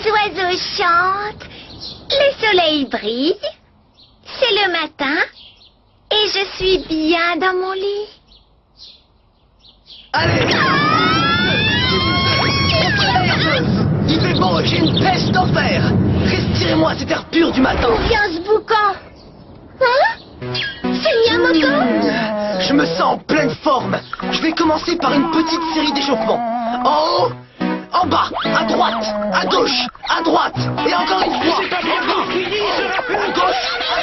Les oiseaux chantent, le soleil brille, c'est le matin et je suis bien dans mon lit. Allez! Il fait beau, j'ai une pêche d'enfer! Respirez-moi cet air pur du matin! D'où vient ce boucan? Hein? C'est Miyamoto? Je me sens en pleine forme! Je vais commencer par une petite série d'échauffements. En haut, en bas, à droite, à gauche, à droite, et encore une fois! À gauche, à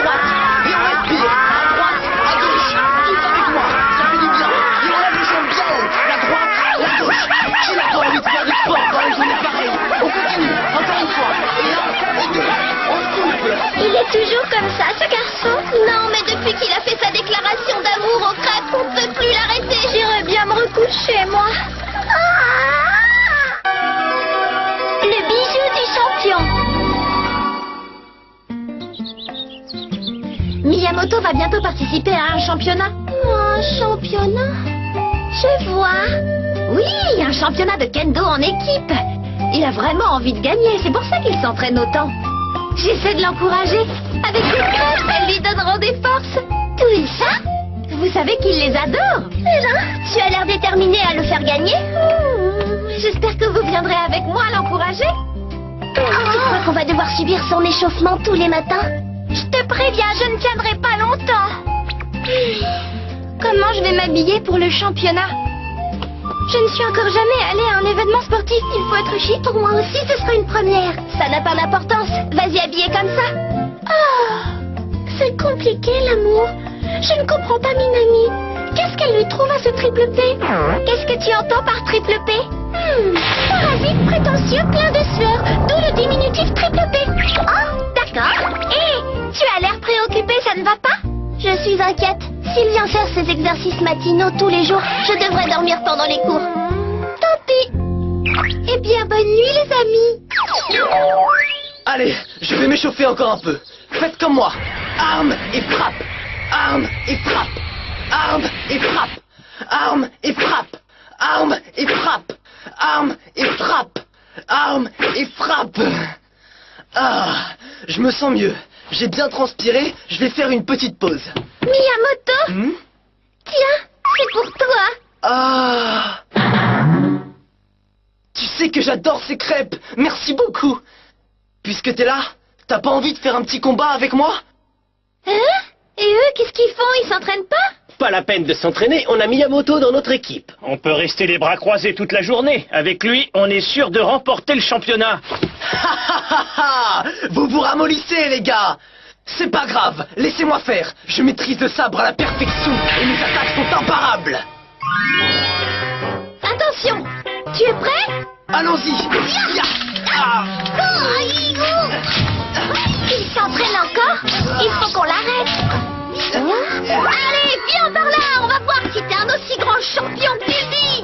droite, et on respire! À droite, à gauche, tous avec moi! Ça fait du bien! Et on lève les jambes bien haut! La droite, la gauche! Qui n'a pas envie de faire du sport dans une journée pareille? On continue, encore une fois! Et un, et deux, on souffle! Il est toujours comme ça, ce garçon? Non, mais depuis qu'il a fait sa déclaration d'amour au crack, on ne peut plus l'arrêter. J'irais bien me recoucher, moi. Le bijou du champion. Miyamoto va bientôt participer à un championnat. Un championnat? Je vois. Oui, un championnat de kendo en équipe. Il a vraiment envie de gagner, c'est pour ça qu'il s'entraîne autant. J'essaie de l'encourager. Avec des crêpes, elles lui donneront des forces. Tout ça? Vous savez qu'il les adore. Tu as l'air déterminé à le faire gagner. J'espère que vous viendrez avec moi l'encourager. Tu crois qu'on va devoir subir son échauffement tous les matins? Je te préviens, je ne tiendrai pas longtemps. Comment je vais m'habiller pour le championnat? Je ne suis encore jamais allée à un événement sportif. Il faut être chic. Pour moi aussi, ce sera une première. Ça n'a pas d'importance. Vas-y, habillée comme ça. Oh, c'est compliqué, l'amour. Je ne comprends pas Minami. Qu'est-ce qu'elle lui trouve à ce triple P? Qu'est-ce que tu entends par triple P? Parasite prétentieux, plein de sueur. D'où le diminutif triple P. Oh, d'accord. Hé, tu as l'air préoccupé, ça ne va pas? Je suis inquiète. S'il vient faire ses exercices matinaux tous les jours, je devrais dormir pendant les cours. Tant pis. Eh bien, bonne nuit, les amis. Allez, je vais m'échauffer encore un peu. Faites comme moi. Arme et frappe. Arme et frappe. Arme et frappe. Arme et frappe. Arme et frappe. Arme et frappe. Arme et frappe. Ah, je me sens mieux. J'ai bien transpiré, je vais faire une petite pause. Miyamoto, tiens, c'est pour toi. Ah. Tu sais que j'adore ces crêpes. Merci beaucoup. Puisque t'es là, t'as pas envie de faire un petit combat avec moi? Hein? Et eux, qu'est-ce qu'ils font? Ils s'entraînent pas? Pas la peine de s'entraîner, on a Miyamoto dans notre équipe. On peut rester les bras croisés toute la journée. Avec lui, on est sûr de remporter le championnat. Vous vous ramollissez, les gars. C'est pas grave, laissez-moi faire. Je maîtrise le sabre à la perfection et mes attaques sont imparables. Attention, tu es prêt? Allons-y. Il s'entraîne encore? Il faut qu'on l'arrête. Allez, viens par là, on va voir si t'es un aussi grand champion que tu dis.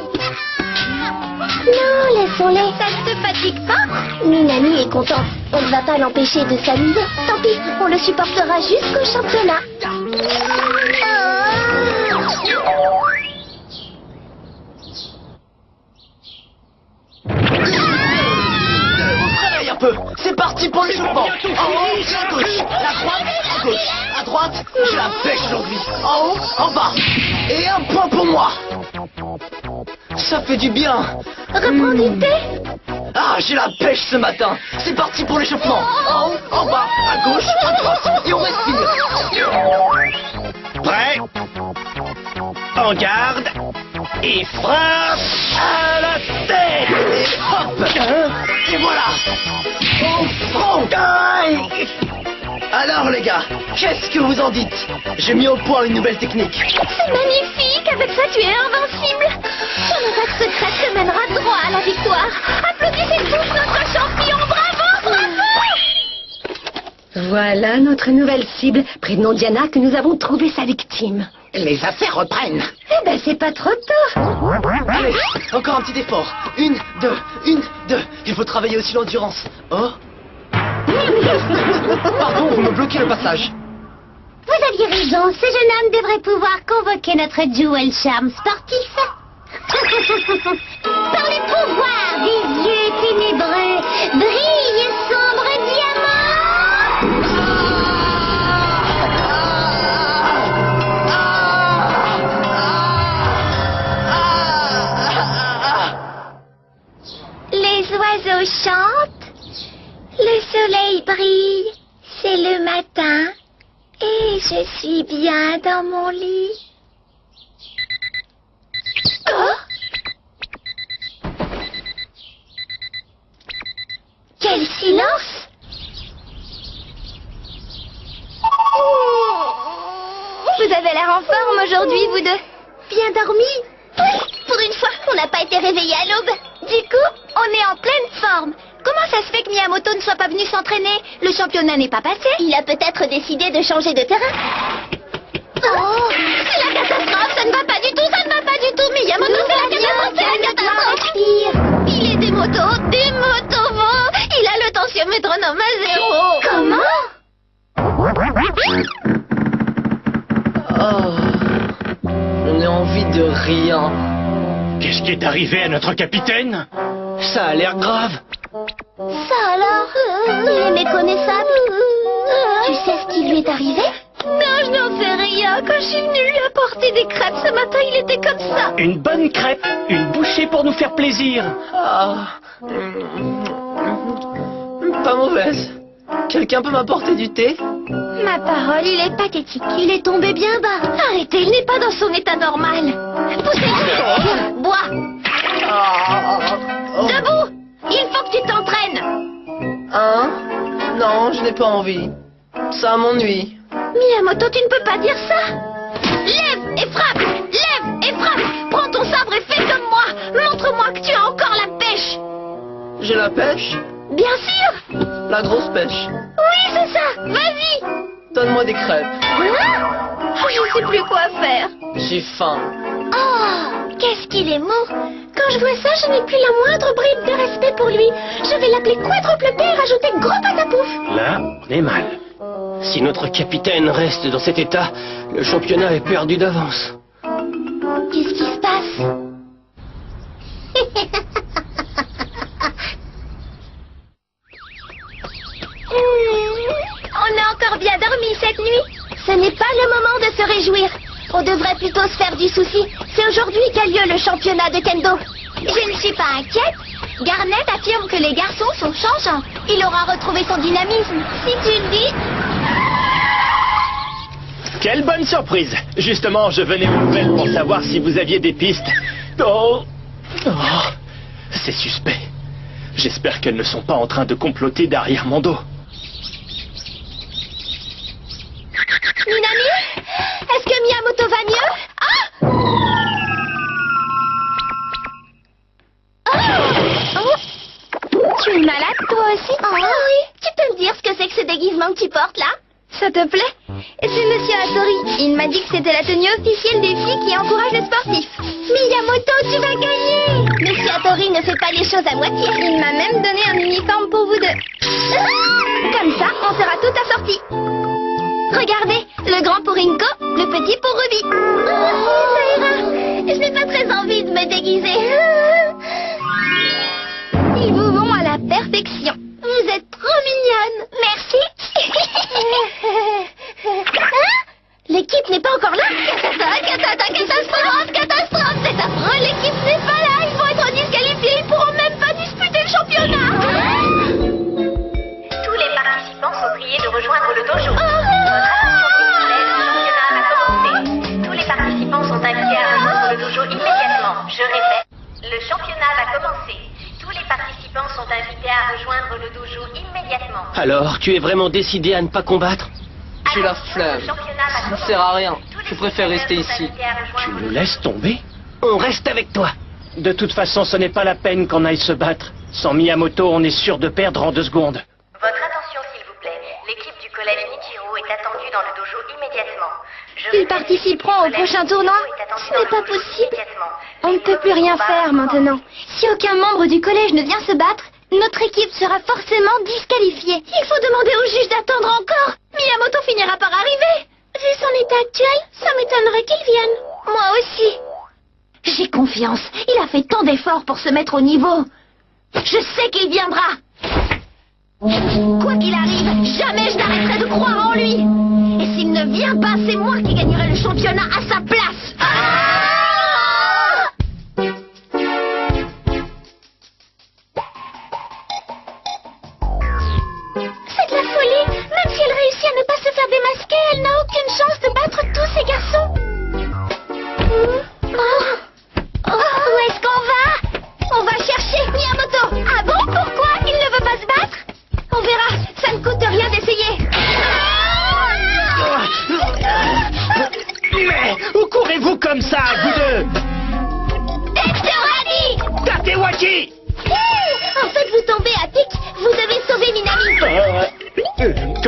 Non, laissons-les. Ça ne te fatigue pas? Minami est content. On ne va pas l'empêcher de s'amuser. Tant pis, on le supportera jusqu'au championnat. On se réveille un peu. C'est parti pour l'échauffement. En haut, c'est à gauche. La droite, à gauche. À droite, j'ai la pêche aujourd'hui. En haut, en bas. Et un point pour moi. Ça fait du bien. Reprends du thé. Ah, j'ai la pêche ce matin. C'est parti pour l'échauffement. En haut, en bas, à gauche, à droite. Et on respire. Prêt? En garde. Et frappe à la tête. Et hop. Et voilà. Au front. Alors les gars, qu'est-ce que vous en dites? J'ai mis au point une nouvelle technique. C'est magnifique. Avec ça, tu es invincible. Ton attaque secrète te mènera droit à la victoire. Applaudissez tous notre champion. Bravo, bravo. Voilà notre nouvelle cible. Prévenons Diana que nous avons trouvé sa victime. Les affaires reprennent. Eh ben, c'est pas trop tôt. Allez, encore un petit effort. Une, deux. Il faut travailler aussi l'endurance. Oh. Pardon, vous me bloquez le passage. Vous aviez raison. Ce jeune homme devrait pouvoir convoquer notre duel charme sportif. Par le pouvoir des yeux ténébreux oiseaux chantent, le soleil brille, c'est le matin, et je suis bien dans mon lit. Oh! Quel silence! Vous avez l'air en forme aujourd'hui, vous deux. Bien dormi? Oui, pour une fois, on n'a pas été réveillés à l'aube. Du coup, on est en pleine forme. Comment ça se fait que Miyamoto ne soit pas venu s'entraîner? Le championnat n'est pas passé. Il a peut-être décidé de changer de terrain. Oh, c'est la catastrophe, ça ne va pas du tout, ça ne va pas du tout. Miyamoto, c'est la catastrophe, c'est la catastrophe. Il est des motos, il a le tensiométronome à 0. Comment? Oh, je n'ai envie de rien. Qu'est-ce qui est arrivé à notre capitaine? Ça a l'air grave. Ça alors? Il est méconnaissable. Tu sais ce qui lui est arrivé? Non, je n'en sais rien. Quand je suis venue lui apporter des crêpes ce matin, il était comme ça. Une bonne crêpe, une bouchée pour nous faire plaisir. Ah, pas mauvaise. Quelqu'un peut m'apporter du thé? Ma parole, il est pathétique. Il est tombé bien bas. Arrêtez, il n'est pas dans son état normal. Poussez-le. Bois. Debout. Il faut que tu t'entraînes. Hein? Non, je n'ai pas envie. Ça m'ennuie. Miyamoto, tu ne peux pas dire ça. Lève et frappe. Lève et frappe. Prends ton sabre et fais comme moi. Montre-moi que tu as encore la pêche. J'ai la pêche? Bien sûr. La grosse pêche. Oui, c'est ça. Vas-y. Donne-moi des crêpes. Oh, je ne sais plus quoi faire. J'ai faim. Oh, qu'est-ce qu'il est mou. Quand je vois ça, je n'ai plus la moindre bride de respect pour lui. Je vais l'appeler quadruple P et rajouter gros patapouf. Là, on est mal. Si notre capitaine reste dans cet état, le championnat est perdu d'avance. Qu'est-ce qui se passe? On a encore bien dormi cette nuit. Ce n'est pas le moment de se réjouir. On devrait plutôt se faire du souci. C'est aujourd'hui qu'a lieu le championnat de kendo. Je ne suis pas inquiète. Garnet affirme que les garçons sont changeants. Il aura retrouvé son dynamisme. Si tu le dis... Quelle bonne surprise! Justement, je venais aux nouvelles pour savoir si vous aviez des pistes. Oh, c'est suspect. J'espère qu'elles ne sont pas en train de comploter derrière mon dos. Minami, est-ce que Miyamoto va mieux? Tu es malade toi aussi? Oh oui. Tu peux me dire ce que c'est que ce déguisement que tu portes là? Ça te plaît? C'est Monsieur Hattori. Il m'a dit que c'était la tenue officielle des filles qui encouragent les sportifs. Miyamoto, tu vas gagner! Monsieur Hattori ne fait pas les choses à moitié. Il m'a même donné un uniforme pour vous deux. Comme ça, on sera tout assortis. Regardez, le grand pour Rinko, le petit pour Ruby. Ça ira. Je n'ai pas très envie de me déguiser. Ils vous vont à la perfection. Vous êtes trop mignonne. Merci. L'équipe n'est pas encore là. Catastrophe. C'est affreux, l'équipe n'est pas là. Ils vont être disqualifiés. Ils pourront même pas disputer le championnat. Tous les participants sont priés de rejoindre le dojo. Tous les participants sont invités à rejoindre le dojo immédiatement. Je répète, le championnat va commencer. Tous les participants sont invités à rejoindre le dojo immédiatement. Alors, tu es vraiment décidé à ne pas combattre? J'ai la flemme. Ça ne sert à rien. Je préfère rester ici. Tu le laisses tomber? On reste avec toi. De toute façon, ce n'est pas la peine qu'on aille se battre. Sans Miyamoto, on est sûr de perdre en 2 secondes. Votre attention, s'il vous plaît. L'équipe du collège Nichiro est attendue dans le dojo immédiatement. Ils participeront au prochain tournoi? Ce n'est pas possible. On ne peut plus rien faire maintenant. Si aucun membre du collège ne vient se battre, notre équipe sera forcément disqualifiée. Il faut demander au juge d'attendre encore. Miyamoto finira par arriver. Vu son état actuel, ça m'étonnerait qu'il vienne. Moi aussi. J'ai confiance. Il a fait tant d'efforts pour se mettre au niveau. Je sais qu'il viendra. Quoi qu'il arrive, jamais je n'arrêterai de croire en lui. Et s'il ne vient pas, c'est moi qui gagnerai le championnat à sa place.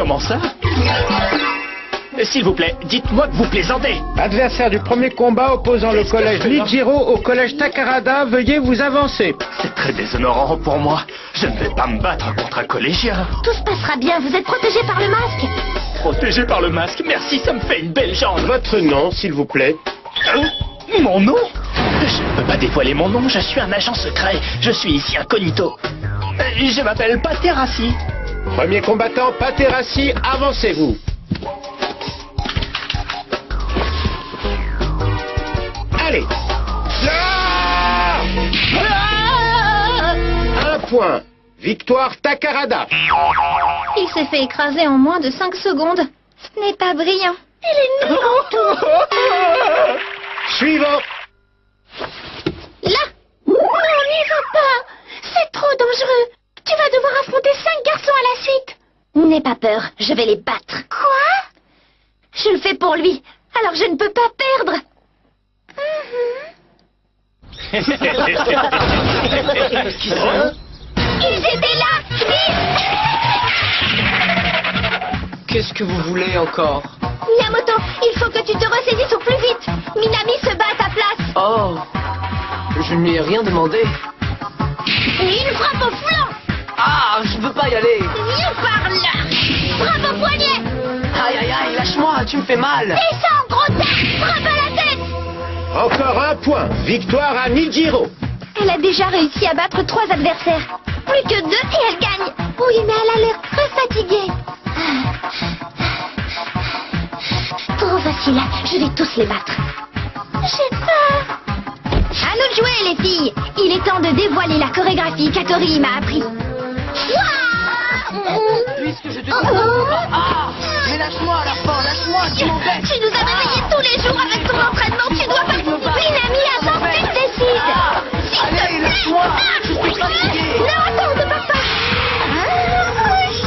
Comment ça? S'il vous plaît, dites-moi que vous plaisantez. Adversaire du premier combat opposant le collège Nijiro au collège Takarada, veuillez vous avancer. C'est très déshonorant pour moi. Je ne vais pas me battre contre un collégien. Tout se passera bien, vous êtes protégé par le masque. Protégé par le masque, merci, ça me fait une belle jambe. Votre nom, s'il vous plaît. Mon nom? Je ne peux pas dévoiler mon nom, je suis un agent secret. Je suis ici incognito. Je m'appelle Paterassi. Premier combattant, Paterassi, avancez-vous. Allez. Un point. Victoire Takarada. Il s'est fait écraser en moins de 5 secondes. Ce n'est pas brillant. Il est nul en tout. Suivant. Là. Non, n'y va pas. C'est trop dangereux. Tu vas devoir affronter 5 garçons à la suite. N'aie pas peur, je vais les battre. Quoi? Je le fais pour lui, alors je ne peux pas perdre. Ils étaient là. Vite. Qu'est-ce que vous voulez encore? Miyamoto, il faut que tu te ressaisisses au plus vite. Minami se bat à ta place. Oh, je ne lui ai rien demandé. Et une frappe au flanc. Ah, je veux pas y aller. Viens par là. Frappe au poignet. Aïe, aïe, aïe, lâche-moi, tu me fais mal. Descends, gros tas. Frappe à la tête. Encore un point. Victoire à Nijiro. Elle a déjà réussi à battre 3 adversaires. Plus que 2 et elle gagne. Oui, mais elle a l'air très fatiguée. Trop facile. Je vais tous les battre. J'ai peur. À nous de jouer, les filles. Il est temps de dévoiler la chorégraphie qu'Atori m'a appris. Puisque je te dis... Ah, mais lâche-moi à la fin, lâche-moi, tu m'embêtes. Tu nous as réveillés tous les jours avec ton entraînement. Tu dois participer. Minami, attends, tu te décides. S'il te Allez, plaît. lâche-moi, je suis fatigué. Non, attends, ne pars pas.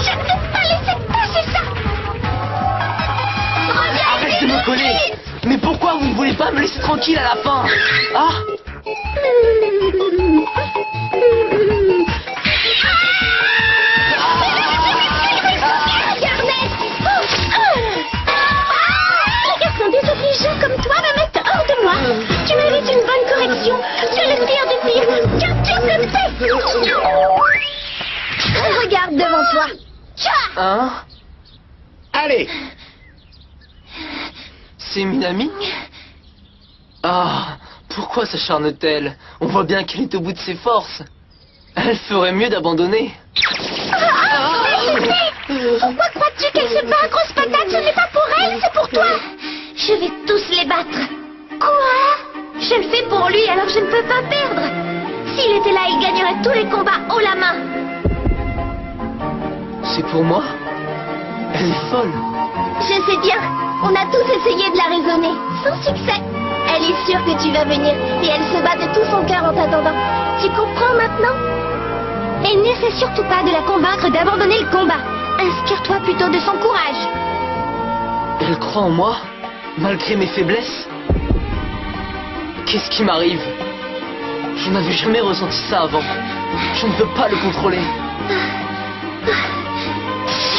Je ne peux pas laisser passer ça. Reviens Arrête ici, de me vite. coller. Mais pourquoi vous ne voulez pas me laisser tranquille à la fin? Ah, Les garçons désobligeants comme toi me mettent hors de moi. Tu mérites une bonne correction. Tu es le pire du pire. Car tu le sais. Regarde devant toi. hein? Allez. C'est Minami? Ah, pourquoi s'acharne-t-elle? On voit bien qu'elle est au bout de ses forces. Elle ferait mieux d'abandonner. Pourquoi crois-tu qu'elle se bat, grosse patate? Ce n'est pas pour elle, c'est pour toi. Je vais tous les battre. Quoi? Je le fais pour lui, alors je ne peux pas perdre. S'il était là, il gagnerait tous les combats haut la main. C'est pour moi? Elle est folle. Je sais bien, on a tous essayé de la raisonner, sans succès. Elle est sûre que tu vas venir, et elle se bat de tout son cœur en t'attendant. Tu comprends maintenant? Et n'essaie surtout pas de la convaincre d'abandonner le combat. Inspire-toi plutôt de son courage. Elle croit en moi, malgré mes faiblesses. Qu'est-ce qui m'arrive? Je n'avais jamais ressenti ça avant. Je ne peux pas le contrôler.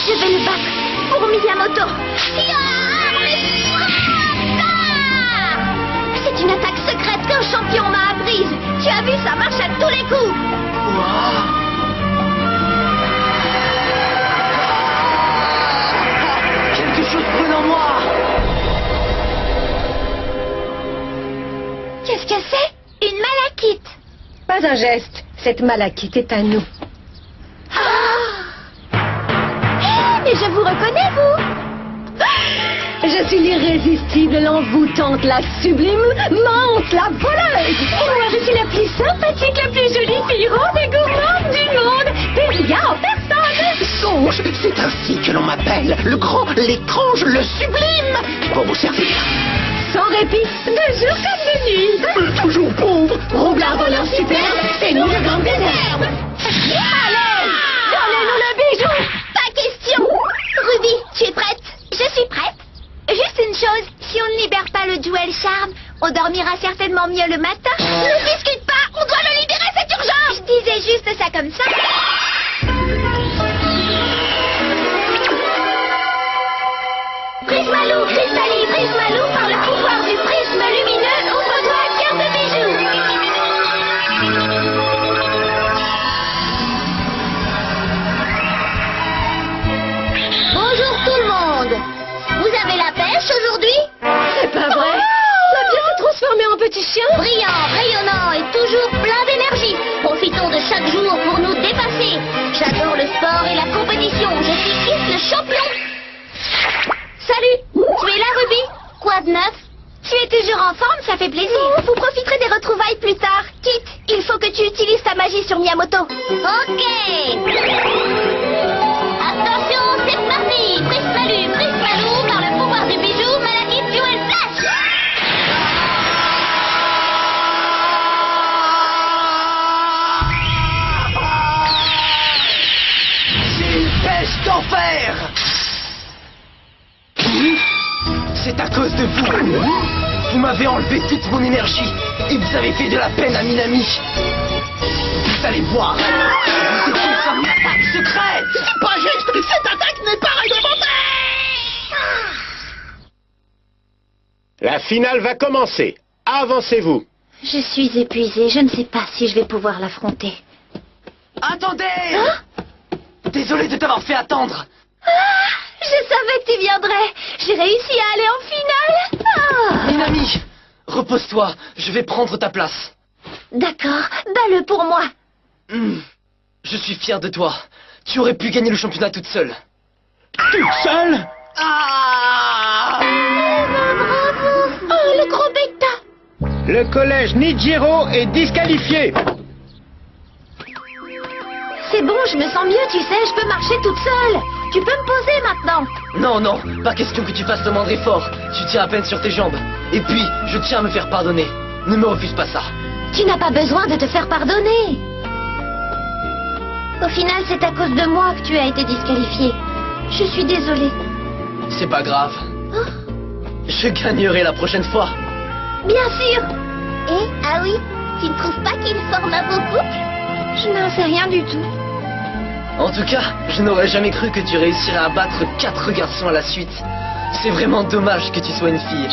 Je vais le battre pour Miyamoto. C'est une attaque secrète qu'un champion m'a apprise. Tu as vu, ça marche à tous les coups. Waouh! Quelque chose brûle en moi! Qu'est-ce que c'est? Une malachite. Pas un geste. Cette malachite est à nous. Mais je vous reconnais, vous. Je suis l'irrésistible, l'envoûtante, la sublime, mente, la voleuse. Et moi, je suis la plus sympathique, la plus jolie fille ronde et gourmande du monde. Péria en personne. Songe, c'est ainsi que l'on m'appelle, le grand, l'étrange, le sublime. Pour vous servir. Sans répit, de jour comme de nuit. Mais toujours pauvre. Roublard voleur superbe, c'est nous le gang des herbes. Allez, donnez-nous le bijou. Pas question. Ruby, tu es prête? Je suis prête. Juste une chose, si on ne libère pas le Jewel Charm, on dormira certainement mieux le matin. Ne discute pas, on doit le libérer, c'est urgent. Je disais juste ça comme ça. chaque jour pour nous dépasser. J'adore le sport et la compétition. Je suis Kit, le champion. Salut, tu es là, Ruby? Quoi de neuf? Tu es toujours en forme, ça fait plaisir. Vous profiterez des retrouvailles plus tard. Kit, il faut que tu utilises ta magie sur Miyamoto. Ok. Attention, c'est parti. Brise Malou, par le pouvoir du bijou, Malakith Duel Flash. J'ai une pêche d'enfer. C'est à cause de vous. Vous m'avez enlevé toute mon énergie et vous avez fait de la peine à Minami. Vous allez voir. Vous étiez sur une attaque secrète. C'est pas juste. Cette attaque n'est pas réglementée. La finale va commencer. Avancez-vous. Je suis épuisée. Je ne sais pas si je vais pouvoir l'affronter. Attendez. Désolé de t'avoir fait attendre. Je savais que tu viendrais. J'ai réussi à aller en finale. Minami, repose-toi. Je vais prendre ta place. D'accord, bats-le pour moi. Je suis fier de toi. Tu aurais pu gagner le championnat toute seule. Toute seule? Ah! Bravo. Oh, le gros bêta. Le collège Nijiro est disqualifié. C'est bon, je me sens mieux, tu sais, je peux marcher toute seule. Tu peux me poser maintenant. Non, non, pas question que tu fasses le moindre effort. Tu tiens à peine sur tes jambes. Et puis, je tiens à me faire pardonner. Ne me refuse pas ça. Tu n'as pas besoin de te faire pardonner. Au final, c'est à cause de moi que tu as été disqualifié. Je suis désolée. C'est pas grave. Oh, Je gagnerai la prochaine fois. bien sûr. Et, ah oui, tu ne trouves pas qu'il forme un beau couple? Je n'en sais rien du tout. En tout cas, je n'aurais jamais cru que tu réussirais à battre 4 garçons à la suite. C'est vraiment dommage que tu sois une fille.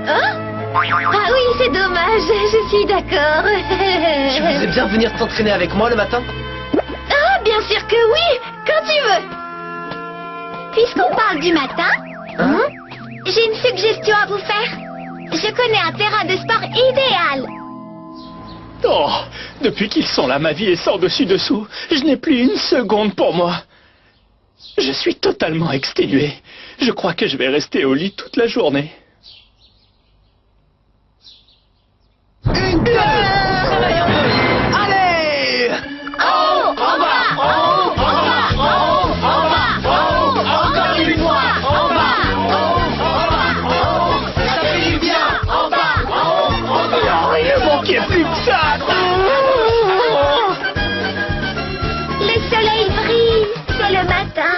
Hein? Ah oui, c'est dommage, je suis d'accord. Tu voudrais bien venir t'entraîner avec moi le matin? Ah, bien sûr que oui, quand tu veux. Puisqu'on parle du matin, Hein? j'ai une suggestion à vous faire. Je connais un terrain de sport idéal. Oh, depuis qu'ils sont là, ma vie est sans dessus-dessous. Je n'ai plus une seconde pour moi. Je suis totalement exténué. Je crois que je vais rester au lit toute la journée. Une, deux, travaille un peu. Allez! Oh, en bas, en haut, en bas, en haut, en bas, en haut, encore une fois, en bas, en haut, en bas, en haut. Ça fait du bien! En bas, en haut, en bas! Il manquait plus que ça. Le soleil brille, c'est le matin.